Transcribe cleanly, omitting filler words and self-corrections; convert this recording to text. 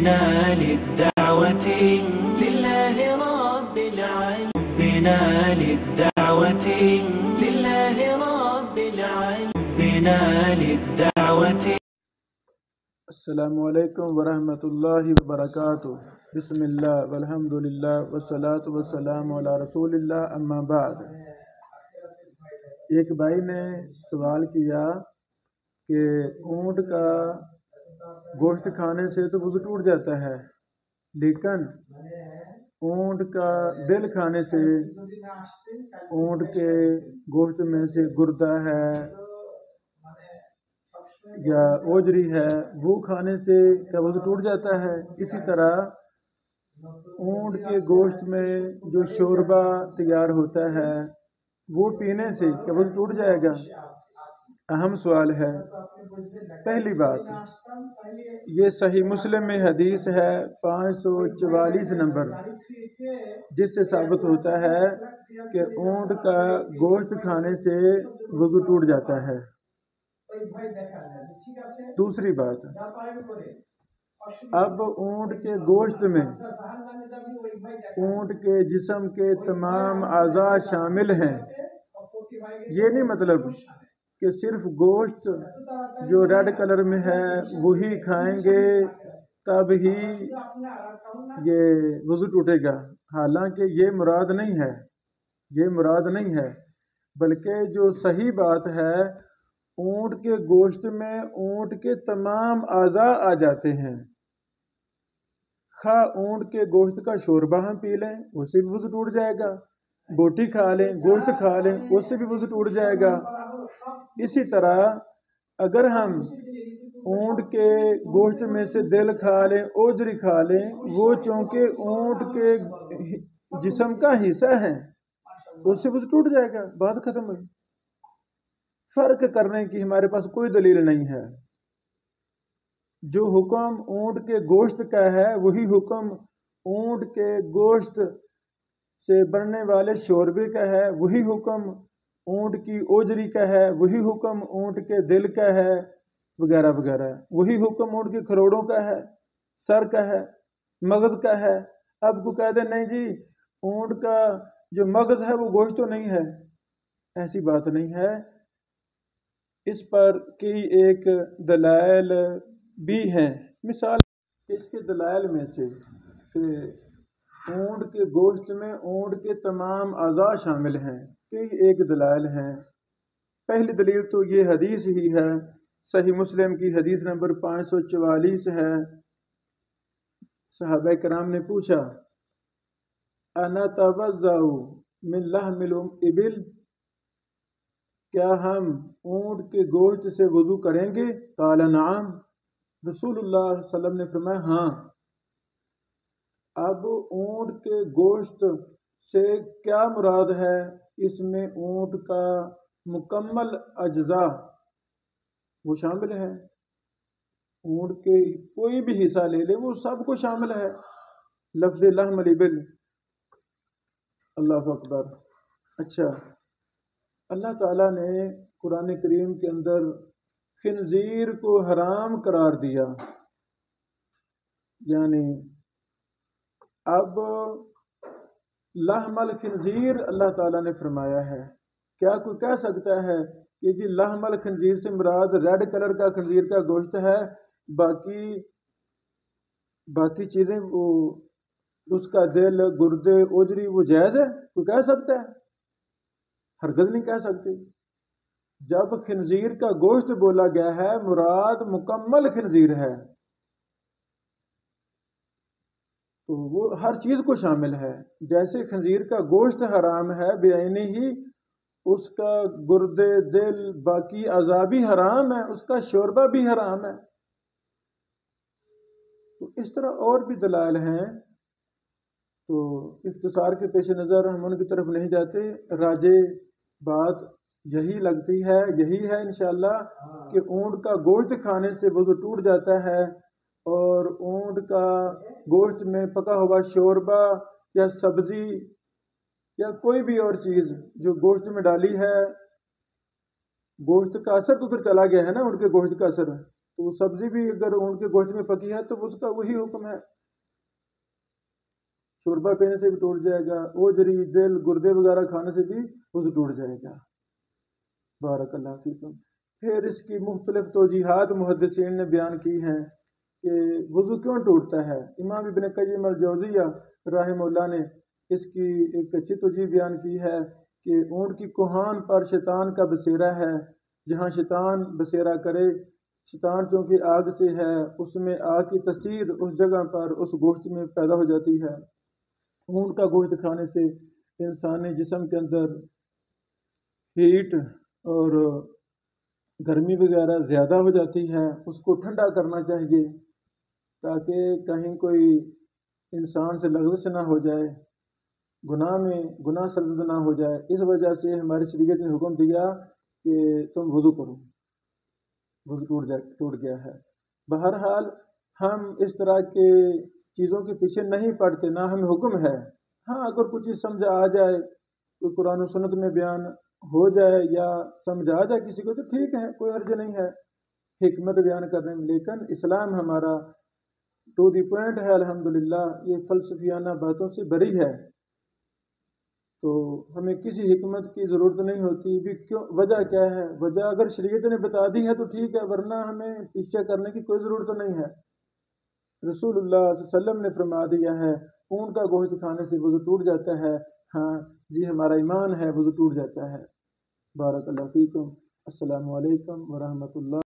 بنا للدعوة لله رب العالمين بنا للدعوة لله رب العالمين بنا للدعوة. السلام علیکم ورحمۃ اللہ وبرکاتہ. بسم اللہ والحمد للہ والصلاۃ والسلام علی رسول اللہ، اما بعد. ایک بھائی نے سوال کیا کہ اونٹ کا گوشت کھانے سے تو وضو ٹوٹ جاتا ہے، لیکن اونٹ کا دل کھانے سے، اونٹ کے گوشت میں سے گردہ ہے یا اوجری ہے، وہ کھانے سے کیا وضو ٹوٹ جاتا ہے؟ اسی طرح اونٹ کے گوشت میں جو شوربہ تیار ہوتا ہے وہ پینے سے کیا وضو ٹوٹ جائے گا؟ اہم سوال ہے. پہلی بات، یہ صحیح مسلم میں حدیث ہے 544 نمبر، جس سے ثابت ہوتا ہے کہ اونٹ کا گوشت کھانے سے وضو ٹوٹ جاتا ہے. دوسری بات، اب اونٹ کے گوشت میں اونٹ کے جسم کے تمام اعضاء شامل ہیں. یہ نہیں مطلب کہ صرف گوشت جو ریڈ کلر میں ہے وہی کھائیں گے تب ہی یہ وضو ٹوٹے گا. حالانکہ یہ مراد نہیں ہے، یہ مراد نہیں ہے، بلکہ جو صحیح بات ہے اونٹ کے گوشت میں اونٹ کے تمام اعضاء آ جاتے ہیں. خواہ اونٹ کے گوشت کا شوربہ ہم پی لیں اس سے بھی وضو ٹوٹ جائے گا، بوٹی کھا لیں، گوشت کھا لیں اس سے بھی وضو ٹوٹ جائے گا. اسی طرح اگر ہم اونٹ کے گوشت میں سے دل کھا لیں، اوجری کھا لیں، وہ چونکہ اونٹ کے جسم کا حصہ ہے اس سے وضو ٹوٹ جائے گا، بات ختم ہوئی. فرق کرنے کی ہمارے پاس کوئی دلیل نہیں ہے. جو حکم اونٹ کے گوشت کا ہے وہی حکم اونٹ کے گوشت سے بننے والے شوربے کا ہے، وہی حکم اونٹ کی اوجری کا ہے، وہی حکم اونٹ کے دل کا ہے، وغیرہ وغیرہ. وہی حکم اونٹ کے کھروڑوں کا ہے، سر کا ہے، مغز کا ہے. اب کو کہہ دیں نہیں جی اونٹ کا جو مغز ہے وہ گوشت تو نہیں ہے، ایسی بات نہیں ہے. اس پر کئی ایک دلائل بھی ہیں. مثال اس کے دلائل میں سے کہ اونٹ کے گوشت میں اونٹ کے تمام اعضاء شامل ہیں، کئی ایک دلائل ہیں. پہلی دلیل تو یہ حدیث ہی ہے، صحیح مسلم کی حدیث نمبر 544 ہے. صحابہ کرام نے پوچھا انتوضأ من لحم الابل، کیا ہم اونٹ کے گوشت سے وضو کریں گے؟ قال نعم، رسول اللہ صلی اللہ علیہ وسلم نے فرمایا ہاں. اب اونٹ کے گوشت سے کیا مراد ہے؟ اس میں اونٹ کا مکمل اجزاء وہ شامل ہے. اونٹ کے کوئی بھی حصہ لے لے وہ سب کو شامل ہے. لفظ لحم الابل، اللہ اکبر. اچھا، اللہ تعالیٰ نے قرآن کریم کے اندر خنزیر کو حرام قرار دیا. یعنی اب لحم الخنزیر اللہ تعالیٰ نے فرمایا ہے. کیا کوئی کہہ سکتا ہے کہ جی لحم الخنزیر سے مراد ریڈ کلر کا خنزیر کا گوشت ہے، باقی چیزیں وہ اس کا دل، گردے، اوجری وہ جائز ہے؟ کوئی کہہ سکتا ہے؟ ہرگز نہیں کہہ سکتے. جب خنزیر کا گوشت بولا گیا ہے مراد مکمل خنزیر ہے، تو وہ ہر چیز کو شامل ہے. جیسے خنزیر کا گوشت حرام ہے بعینی ہی، اس کا گردے، دل، باقی اعضاء بھی حرام ہے، اس کا شوربہ بھی حرام ہے. تو اس طرح اور بھی دلائل ہیں. تو اختصار کے پیش نظر ہم ان کی طرف نہیں جاتے. راجے بات یہی لگتی ہے، یہی ہے انشاءاللہ کہ اونٹ کا گوشت کھانے سے وضو ٹوٹ جاتا ہے، اور اونٹ کا گوشت میں پکا ہوا شوربہ یا سبزی یا کوئی بھی اور چیز جو گوشت میں ڈالی ہے، گوشت کا اثر تو پھر چلا گیا ہے نا، اونٹ کے گوشت کا اثر. تو وہ سبزی بھی اگر اونٹ کے گوشت میں پکی ہے تو اس کا وہی حکم ہے، شوربہ پینے سے بھی ٹوٹ جائے گا، اوجری دل گردے وغیرہ کھانے سے بھی وضو ٹوٹ جائے گا۔ بارک اللہ فیکم۔ پھر اس کی مختلف توجیحات محدثین نے بیان کی ہیں کہ وضو کیوں ٹوٹتا ہے۔ امام ابن قیم الجوزیہ رحمہ اللہ نے اس کی ایک اچھی توجیح بیان کی ہے کہ اونٹ کی کوہان پر شیطان کا بسیرا ہے، جہاں شیطان بسیرا کرے، شیطان چونکہ آگ سے ہے، اس میں آگ کی تاثیر اس جگہ پر اس گوشت میں پیدا ہو جاتی ہے۔ اونٹ کا گوشت کھانے سے انسانی جسم کے اندر ہیٹ اور گرمی وغیرہ زیادہ ہو جاتی ہے، اس کو ٹھنڈا کرنا چاہیے تاکہ کہیں کوئی انسان سے لغزش نہ ہو جائے، گناہ سرزد نہ ہو جائے۔ اس وجہ سے ہماری شریعت نے حکم دیا کہ تم وضو کرو، وضو ٹوٹ گیا ہے۔ بہرحال ہم اس طرح کے چیزوں کے پیچھے نہیں پڑتے، نہ ہمیں حکم ہے۔ ہاں اگر کچھ چیز سمجھ آ جائے، کوئی قرآن و سنت میں بیان ہو جائے یا سمجھ آ جائے کسی کو تو ٹھیک ہے، کوئی حرج نہیں ہے حکمت بیان کرنے میں، لیکن اسلام ہمارا ٹو دی پوائنٹ ہے الحمدللہ، یہ فلسفیانہ باتوں سے بری ہے، تو ہمیں کسی حکمت کی ضرورت نہیں ہوتی بھی۔ کیوں؟ وجہ کیا ہے؟ وجہ اگر شریعت نے بتا دی ہے تو ٹھیک ہے، ورنہ ہمیں پیچھے کرنے کی کوئی ضرورت نہیں ہے۔ رسول اللہ صلی اللہ علیہ وسلم نے فرما دیا ہے اونٹ کا گوشت کھانے سے وضو ٹوٹ جاتا ہے، ہاں جی ہمارا ایمان ہے وضو ٹوٹ جاتا ہے۔ بارک اللہ فیکم۔ السلام علیکم ورحمۃ اللہ۔